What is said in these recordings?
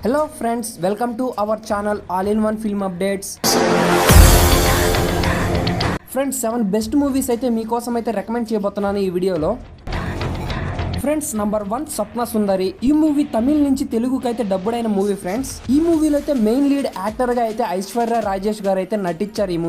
Hello friends, welcome to our channel All-in-One Film Updates. Friends, 7 best movies అయితే మీకోసం అయితే recommend చేయబోతున్నాను ఈ వీడియోలో. ఫ్రెండ్స్, నంబర్ 1 స్వప్న సుందరి. ఈ మూవీ తమిళ నుంచి తెలుగుకి అయితే డబ్బుడైన మూవీ ఫ్రెండ్స్. ఈ మూవీలో అయితే మెయిన్ లీడ్ యాక్టర్ గా అయితే ఐశ్వర్య రాజేష్ గారు అయితే నటించారు. ఈ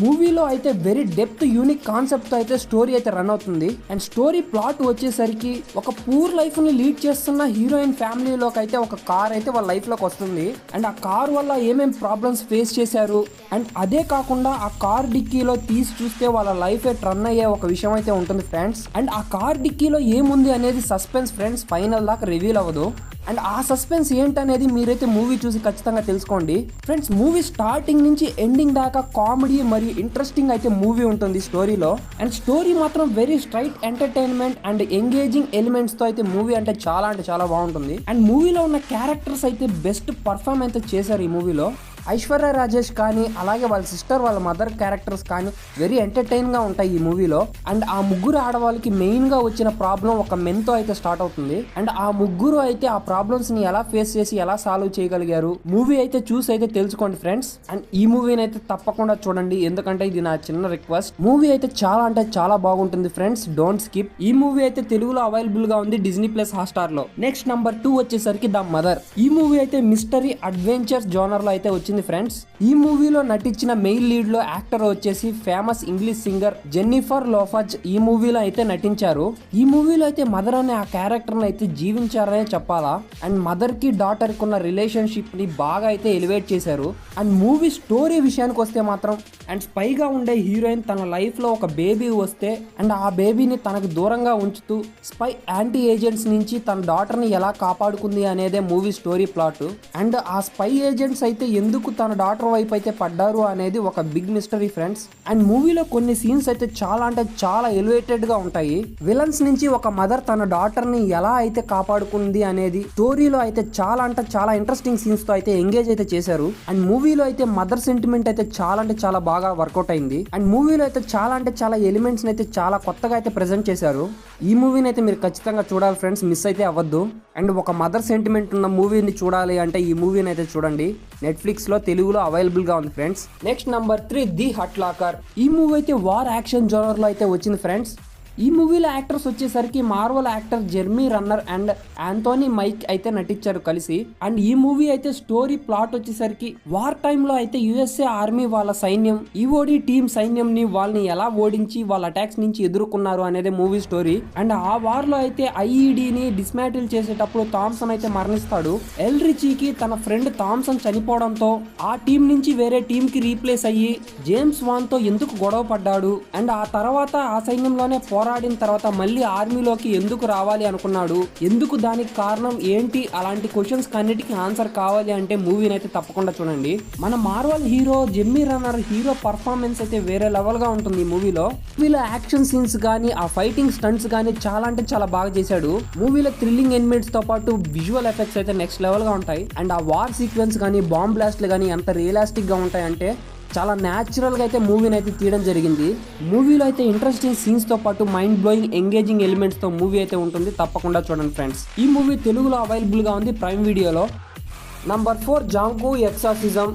మూవీలో అయితే వెరీ డెప్త్ యూనిక్ కాన్సెప్ట్ తో అయితే స్టోరీ అయితే రన్ అవుతుంది. అండ్ స్టోరీ ప్లాట్ వచ్చేసరికి ఒక పూర్ లైఫ్ ని లీడ్ చేస్తున్న హీరోయిన్ ఫ్యామిలీలోకి అయితే ఒక కార్ అయితే వాళ్ళ లైఫ్ లోకి వస్తుంది. అండ్ ఆ కార్ వల్ల ఏమేం ప్రాబ్లమ్స్ ఫేస్ చేశారు, అండ్ అదే కాకుండా ఆ కార్ డిక్కీలో తీసి చూస్తే వాళ్ళ లైఫ్ రన్ అయ్యే ఒక విషయం అయితే ఉంటుంది ఫ్రెండ్స్. అండ్ ఆ కార్ డిక్కీలో ఏముంది అనేది సస్పెన్స్ ఫ్రెండ్స్, ఫైనల్ దాకా రివీల్ అవ్వదు. అండ్ ఆ సస్పెన్స్ ఏంటనేది మీరైతే మూవీ చూసి ఖచ్చితంగా తెలుసుకోండి ఫ్రెండ్స్. మూవీ స్టార్టింగ్ నుంచి ఎండింగ్ దాకా కామెడీ మరియు ఇంట్రెస్టింగ్ అయితే మూవీ ఉంటుంది స్టోరీలో. అండ్ స్టోరీ మాత్రం very straight entertainment and engaging elements తో అయితే మూవీ అంటే చాలా బాగుంటుంది. అండ్ మూవీలో ఉన్న క్యారెక్టర్స్ అయితే బెస్ట్ పర్ఫార్మ్ అయితే చేశారు ఈ మూవీలో. ఐశ్వర్య రాజేష్ కానీ అలాగే వాళ్ళ సిస్టర్, వాళ్ళ మదర్ క్యారెక్టర్స్ కానీ వెరీ ఎంటర్టైన్ గా ఉంటాయి ఈ మూవీలో. అండ్ ఆ ముగ్గురు ఆడవాళ్ళకి మెయిన్ గా వచ్చిన ప్రాబ్లం ఒక మెన్తో అయితే స్టార్ట్ అవుతుంది. అండ్ ఆ ముగ్గురు అయితే ఆ ప్రాబ్లమ్స్ ని ఎలా ఫేస్ చేసి ఎలా సాల్వ్ చేయగలిగారు మూవీ అయితే చూసి అయితే తెలుసుకోండి ఫ్రెండ్స్. అండ్ ఈ మూవీని అయితే తప్పకుండా చూడండి, ఎందుకంటే ఇది నా చిన్న రిక్వెస్ట్. మూవీ అయితే చాలా బాగుంటుంది ఫ్రెండ్స్, డోంట్ స్కిప్. ఈ మూవీ అయితే తెలుగులో అవైలబుల్ గా ఉంది Disney+ Hotstar లో. నెక్స్ట్ నంబర్ 2 వచ్చేసరికి ద మదర్. ఈ మూవీ అయితే మిస్టరీ అడ్వెంచర్ జోనర్ లో అయితే వచ్చింది ఫ్రెండ్స్. ఈ మూవీలో నటించిన మెయిన్ లీడ్ లో యాక్టర్ వచ్చేసి ఫేమస్ ఇంగ్లీష్ సింగర్ జెన్నిఫర్ లోఫజ్ ఈ మూవీలో అయితే నటించారు. ఈ మూవీలో అయితే మదర్ అనే ఆ క్యారెక్టర్ అయితే జీవించారనే చెప్పాలా. అండ్ మదర్ కి డాటర్ కి ఉన్న రిలేషన్షిప్ ని బాగా అయితే ఎలివేట్ చేశారు. అండ్ మూవీ స్టోరీ విషయానికి వస్తే మాత్రం, అండ్ స్పైగా ఉండే హీరోయిన్ తన లైఫ్ లో ఒక బేబీ వస్తే అండ్ ఆ బేబీని తనకు దూరంగా ఉంచుతూ స్పై యాంటీ ఏజెంట్స్ నుంచి తన డాటర్ ని ఎలా కాపాడుకుంది అనేదే మూవీ స్టోరీ ప్లాట్. అండ్ ఆ స్పై ఏజెంట్స్ అయితే ఎందుకు తన డాటర్ వైపు అయితే పడ్డారు అనేది ఒక బిగ్ మిస్టరీ ఫ్రెండ్స్. అండ్ మూవీలో కొన్ని సీన్స్ అయితే చాలా ఎలివేటెడ్ గా ఉంటాయి. విలన్స్ నుంచి ఒక మదర్ తన డాటర్ ని ఎలా అయితే కాపాడుకుంది అనేది స్టోరీలో అయితే చాలా ఇంట్రెస్టింగ్ సీన్స్ తో అయితే ఎంగేజ్ అయితే చేశారు. అండ్ మూవీలో అయితే మదర్ సెంటిమెంట్ అయితే చాలా బాగా వర్కౌట్ అయింది. అండ్ మూవీలో అయితే చాలా ఎలిమెంట్స్ అయితే చాలా కొత్తగా అయితే ప్రెజెంట్ చేశారు. ఈ మూవీని అయితే మీరు ఖచ్చితంగా చూడాలి ఫ్రెండ్స్, మిస్ అయితే అవ్వద్దు. అండ్ ఒక మదర్ సెంటిమెంట్ ఉన్న మూవీని చూడాలి అంటే ఈ మూవీని అయితే చూడండి. నెట్ఫ్లిక్స్ లో తెలుగులో అవైలబుల్ గా ఉంది friends. Next number 3 the Hurt Locker. ఈ మూవీ అయితే వార్ యాక్షన్ జోనర్ లో అయితే వచ్చింది ఫ్రెండ్స్. ఈ మూవీలో యాక్టర్స్ వచ్చేసరికి Marvel actor Jeremy Renner and Anthony Mackie అయితే నటించారు కలిసి. అండ్ ఈ మూవీ అయితే స్టోరీ ప్లాట్ వచ్చేసరికి వార్ టైమ్ లో అయితే USA ఆర్మీ వాళ్ళ సైన్యం EOD టీమ్ సైన్యం ని వాళ్ళని ఎలా ఓడించి వాళ్ళ అటాక్స్ నుంచి ఎదుర్కొన్నారు అనేది మూవీ స్టోరీ. అండ్ ఆ వార్ లో అయితే IED ని డిస్మాటిల్ చేసేటప్పుడు థామ్సన్ అయితే మరణిస్తాడు. ఎల్రిచీకి తన ఫ్రెండ్ థామ్సన్ చనిపోవడంతో ఆ టీం నుంచి వేరే టీం కి రీప్లేస్ అయ్యి జేమ్స్ వాన్ తో ఎందుకు గొడవ పడ్డాడు, అండ్ ఆ తర్వాత ఆ సైన్యంలోనే పోరాడిన తర్వాత మళ్ళీ ఆర్మీలోకి ఎందుకు రావాలి అనుకున్నాడు, ఎందుకు దానికి కారణం ఏంటి, అలాంటి క్వశ్చన్స్ అన్నిటికీ ఆన్సర్ కావాలి అంటే మూవీని అయితే తప్పకుండా చూడండి. మన marvel hero Jeremy runner hero performance అయితే వేరే లెవెల్ గా ఉంటుంది ఈ మూవీలో యాక్షన్ సీన్స్ గానీ ఆ ఫైటింగ్ స్టంట్స్ గానీ చాలా బాగా చేశాడు. మూవీలో థ్రిల్లింగ్ ఎలిమెంట్స్ తో పాటు విజువల్ ఎఫెక్ట్స్ అయితే నెక్స్ట్ లెవెల్ గా ఉంటాయి. అండ్ ఆ వార్ సీక్వెన్స్ గానీ బాంబ్ బ్లాస్ట్లు గానీ ఎంత రియలిస్టిక్ గా ఉంటాయి అంటే చాలా న్యాచురల్ గా అయితే మూవీని అయితే తీయడం జరిగింది. మూవీలో అయితే ఇంట్రెస్టింగ్ సీన్స్ తో పాటు మైండ్ బ్లోయింగ్ ఎంగేజింగ్ ఎలిమెంట్స్ తో మూవీ అయితే ఉంటుంది, తప్పకుండా చూడండి ఫ్రెండ్స్. ఈ మూవీ తెలుగులో అవైలబుల్ గా ఉంది ప్రైమ్ వీడియోలో. Number 4 Django exorcism.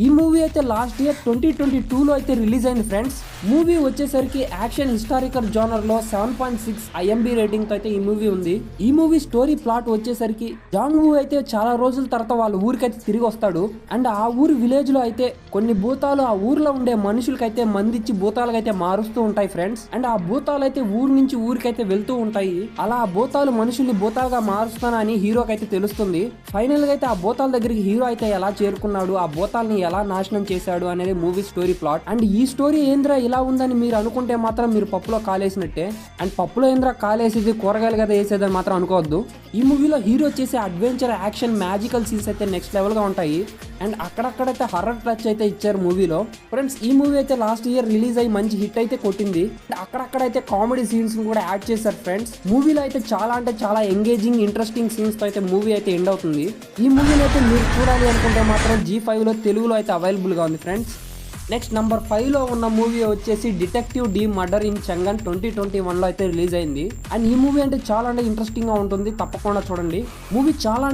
ఈ మూవీ అయితే లాస్ట్ ఇయర్ 2022లో అయితే రిలీజ్ అయింది ఫ్రెండ్స్. మూవీ వచ్చేసరికి యాక్షన్ హిస్టారికల్ జోనర్ లో 7.6 IMB రేటింగ్ తో అయితే ఈ మూవీ ఉంది. ఈ మూవీ స్టోరీ ప్లాట్ వచ్చేసరికి జాంగ్వూ అయితే చాలా రోజుల తర్వాత వాళ్ళ ఊరికైతే తిరిగి వస్తాడు. అండ్ ఆ ఊరి విలేజ్ లో అయితే కొన్ని భూతాలు ఆ ఊర్లో ఉండే మనుషులకైతే మందిచ్చి భూతాలకైతే మారుస్తూ ఉంటాయి ఫ్రెండ్స్. అండ్ ఆ భూతాలు అయితే ఊరు నుంచి ఊరికైతే వెళ్తూ ఉంటాయి. అలా ఆ భూతాలు మనుషుల్ని భూతాలుగా మారుస్తానని హీరోకి అయితే తెలుస్తుంది. ఫైనల్ గా అయితే ఆ భూతాల దగ్గరికి హీరో అయితే ఎలా చేరుకున్నాడు, ఆ భూతాలని ఎలా నాశనం చేశాడు అనేది మూవీ స్టోరీ ప్లాట్. అండ్ ఈ స్టోరీ ఏంద్రా ఇలా ఉందని మీరు అనుకుంటే మాత్రం మీరు పప్పులో కాలేసినట్టే. అండ్ పప్పులో ఏంద్రా కాలేసేది కూరగాయలు కదా వేసేదని మాత్రం అనుకోవద్దు. ఈ మూవీలో హీరో చేసే అడ్వెంచర్ యాక్షన్ మ్యాజికల్ సీన్స్ అయితే నెక్స్ట్ లెవెల్ గా ఉంటాయి. అండ్ అక్కడక్కడైతే హర్రర్ టచ్ అయితే ఇచ్చారు మూవీలో ఫ్రెండ్స్. ఈ మూవీ అయితే లాస్ట్ ఇయర్ రిలీజ్ అయ్యి మంచి హిట్ అయితే కొట్టింది. అక్కడక్కడైతే కామెడీ సీన్స్ కూడా యాడ్ చేశారు ఫ్రెండ్స్. మూవీలో అయితే చాలా ఎంగేజింగ్ ఇంట్రెస్టింగ్ సీన్స్ తో అయితే మూవీ అయితే ఎండ్ అవుతుంది. ఈ మూవీని అయితే మీరు చూడాలి అనుకుంటే మాత్రం G5 లో తెలుగులో అయితే అవైలబుల్ గా ఉంది ఫ్రెండ్స్. నెక్స్ట్ నంబర్ 5 లో ఉన్న మూవీ వచ్చేసి డిటెక్టివ్ డి మర్డర్ ఇన్ చంగన్ 2021 లో అయితే రిలీజ్ అయింది. అండ్ ఈ మూవీ అంటే చాలా ఇంట్రెస్టింగ్ గా ఉంటుంది, తప్పకుండా చూడండి. మూవీ చాలా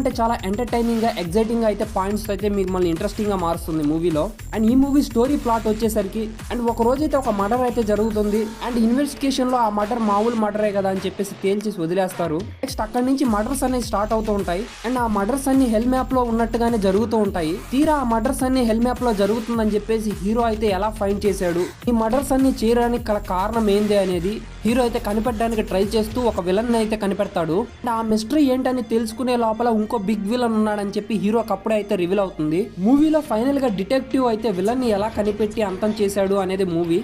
ఎంటర్టైనింగ్ గా ఎగ్జైటింగ్ గా అయితే పాయింట్స్ అయితే మిమ్మల్ని ఇంట్రెస్టింగ్ గా మారుస్తుంది మూవీలో. అండ్ ఈ మూవీ స్టోరీ ప్లాట్ వచ్చేసరికి అండ్ ఒక రోజైతే ఒక మర్డర్ అయితే జరుగుతుంది. అండ్ ఇన్వెస్టిగేషన్ లో ఆ మర్డర్ మామూలు మర్డరే కదా అని చెప్పేసి తేల్చేసి వదిలేస్తారు. నెక్స్ట్ అక్కడ నుంచి మర్డర్స్ అనేవి స్టార్ట్ అవుతూ ఉంటాయి. అండ్ ఆ మర్డర్స్ అన్ని హెల్ మ్యాప్ లో ఉన్నట్టుగానే జరుగుతూ ఉంటాయి. తీరా ఆ మర్డర్స్ అన్ని హెల్ మ్యాప్ లో జరుగుతుందని చెప్పేసి హీరో అయితే ఎలా ఫైండ్ చేశాడు, ఈ మర్డర్స్ అన్ని చేయడానికి గల కారణం ఏంది అనేది హీరో అయితే కనిపెట్టడానికి ట్రై చేస్తూ ఒక విలన్ అయితే కనిపెడతాడు. ఆ మిస్టరీ ఏంటని తెలుసుకునే లోపల ఇంకో బిగ్ విలన్ ఉన్నాడని చెప్పి హీరోకి అప్పుడే అయితే రివీల్ అవుతుంది. మూవీలో ఫైనల్ గా డిటెక్టివ్ అయితే విలన్ ని ఎలా కనిపెట్టి అంతం చేశాడు అనేది మూవీ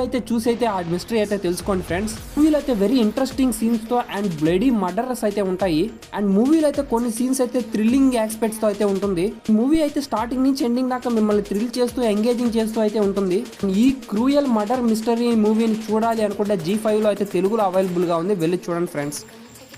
అయితే చూసి అయితే ఆ మిస్టరీ అయితే తెలుసుకోండి ఫ్రెండ్స్. మూవీలో అయితే వెరీ ఇంట్రెస్టింగ్ సీన్స్ తో అండ్ బ్లడీ మర్డర్స్ అయితే ఉంటాయి. అండ్ మూవీలో అయితే కొన్ని సీన్స్ అయితే థ్రిల్లింగ్ ఆస్పెక్ట్స్ తో అయితే ఉంటుంది. మూవీ అయితే స్టార్టింగ్ నుంచి ఎండింగ్ దాకా మిమ్మల్ని థ్రిల్ చేస్తూ ఎంగేజింగ్ చేస్తూ అయితే ఉంటుంది. ఈ క్రూయల్ మర్డర్ మిస్టరీ మూవీని చూడాలి అనుకుంటే G5 లో అయితే తెలుగులో అవైలబుల్ గా ఉంది, వెళ్ళి చూడండి ఫ్రెండ్స్.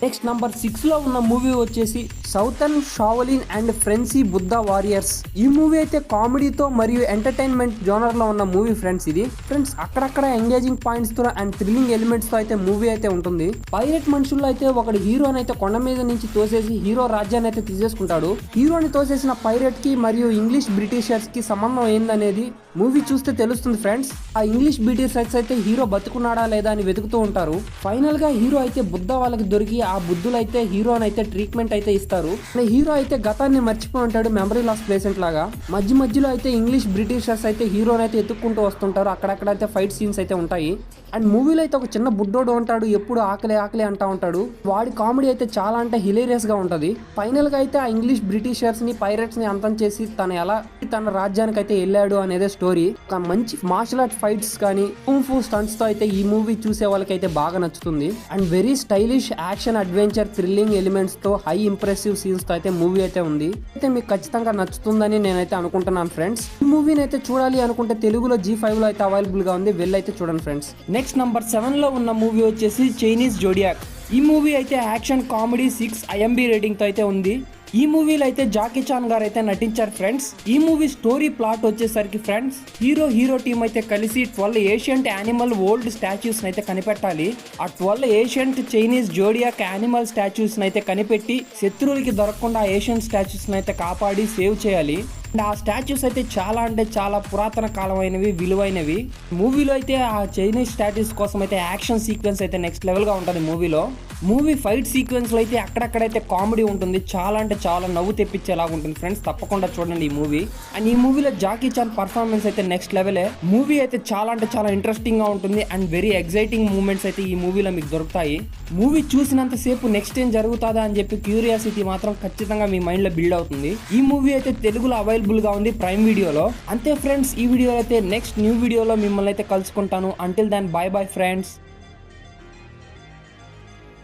నెక్స్ట్ నంబర్ 6 లో ఉన్న మూవీ వచ్చేసి southern Shaolin and frenzy Buddha warriors. ఈ మూవీ అయితే కామెడీతో మరియు ఎంటర్టైన్మెంట్ జోనర్ లో ఉన్న మూవీ ఫ్రెండ్స్. ఇది ఫ్రెండ్స్ అక్కడక్కడ ఎంగేజింగ్ పాయింట్స్ తో అండ్ థ్రిల్లింగ్ ఎలిమెంట్స్ తో అయితే మూవీ అయితే ఉంటుంది. పైరేట్ మనుషుల్లో అయితే ఒకడు హీరోని అయితే కొండ మీద నుంచి తోసేసి హీరో రాజ్యాన్ని అయితే తీసేసుకుంటాడు. హీరోని తోసేసిన పైరేట్ కి మరియు ఇంగ్లీష్ బ్రిటిషర్స్ కి సంబంధం ఏందనేది మూవీ చూస్తే తెలుస్తుంది ఫ్రెండ్స్. ఆ ఇంగ్లీష్ బ్రిటిషర్స్ అయితే హీరో బతుకున్నాడా లేదా అని వెతుకుతూ ఉంటారు. ఫైనల్ గా హీరో అయితే బుద్ధ వాళ్ళకి దొరికి ఆ బుద్ధులు అయితే హీరోని అయితే ట్రీట్మెంట్ అయితే ఇస్తారు. హీరో అయితే గతాన్ని మర్చిపోయి ఉంటాడు, మెమరీ లాస్ పేషెంట్ లాగా. మధ్యలో అయితే ఇంగ్లీష్ బ్రిటిషర్స్ అయితే హీరోని అయితే ఎత్తుక్కుంటూ వస్తుంటారు. అక్కడక్కడ అయితే ఫైట్ సీన్స్ అయితే ఉంటాయి. అండ్ మూవీలో అయితే ఒక చిన్న బుడ్డోడు ఉంటాడు, ఎప్పుడు ఆకలి అంటా ఉంటాడు. వాడి కామెడీ అయితే చాలా హిలేరియస్ గా ఉంటది. ఫైనల్ గా అయితే ఆ ఇంగ్లీష్ బ్రిటిషర్స్ ని పైరేట్స్ ని అంతం చేసి తన రాజ్యానికి అయితే వెళ్ళాడు అనేది స్టోరీ. ఒక మంచి మార్షల్ ఆర్ట్ ఫైట్స్ కానీ కుంఫు స్టంట్స్ తో అయితే ఈ మూవీ చూసే వాళ్ళకి అయితే బాగా నచ్చుతుంది. And very stylish action adventure thrilling elements తో హై ఇంప్రెసివ్ సీన్స్ తో అయితే మూవీ అయితే ఉంది. అయితే మీకు ఖచ్చితంగా నచ్చుతుందని నేనైతే అనుకుంటున్నాను ఫ్రెండ్స్. ఈ మూవీని అయితే చూడాలి అనుకుంటే తెలుగులో G5 లో అయితే అవైలబుల్ గా ఉంది, వెళ్ళైతే చూడండి ఫ్రెండ్స్. నెక్స్ట్ నంబర్ 7 లో ఉన్న మూవీ వచ్చేసి చైనీస్ జోడియాక్. ఈ మూవీ అయితే యాక్షన్ కామెడీ 6 IMB రేటింగ్ తో అయితే ఉంది. ఈ మూవీలో అయితే జాకీ చాన్ గారు అయితే నటించారు ఫ్రెండ్స్. ఈ మూవీ స్టోరీ ప్లాట్ వచ్చేసరికి ఫ్రెండ్స్ హీరో టీమ్ అయితే కలిసి 12 ఏషియంట్ యానిమల్ ఓల్డ్ స్టాచ్యూస్ అయితే కనిపెట్టాలి. ఆ 12 ancient Chinese zodiac animal statues అయితే కనిపెట్టి శత్రువులకి దొరకకుండా ఆ ఏషియన్ స్టాచ్యూస్ అయితే కాపాడి సేవ్ చేయాలి. అండ్ ఆ స్టాచ్యూస్ అయితే చాలా పురాతన కాలమైనవి, విలువైనవి. మూవీలో అయితే ఆ చైనీస్ స్టాచ్యూస్ కోసం అయితే యాక్షన్ సీక్వెన్స్ అయితే నెక్స్ట్ లెవెల్ గా ఉంటుంది మూవీలో. మూవీ ఫైట్ సీక్వెన్స్ లో అయితే అక్కడక్కడైతే కామెడీ ఉంటుంది, చాలా నవ్వు తెప్పించేలాగా ఉంటుంది ఫ్రెండ్స్. తప్పకుండా చూడండి ఈ మూవీ. అండ్ ఈ మూవీలో జాకీ చాన్ పర్ఫార్మెన్స్ అయితే నెక్స్ట్ లెవెలే. మూవీ అయితే చాలా ఇంట్రెస్టింగ్ గా ఉంటుంది అండ్ వెరీ ఎగ్జైటింగ్ మూమెంట్స్ అయితే ఈ మూవీలో మీకు దొరుకుతాయి. మూవీ చూసినంత సేపు నెక్స్ట్ ఏం జరుగుతుందా అని చెప్పి క్యూరియాసిటీ మాత్రం ఖచ్చితంగా మీ మైండ్ లో బిల్డ్ అవుతుంది. ఈ మూవీ అయితే తెలుగులో అవైలబుల్ గా ఉంది ప్రైమ్ వీడియోలో. అంతే ఫ్రెండ్స్, ఈ వీడియో అయితే నెక్స్ట్ న్యూ వీడియోలో మిమ్మల్ని అయితే కలుసుకుంటాను. Until then bye friends.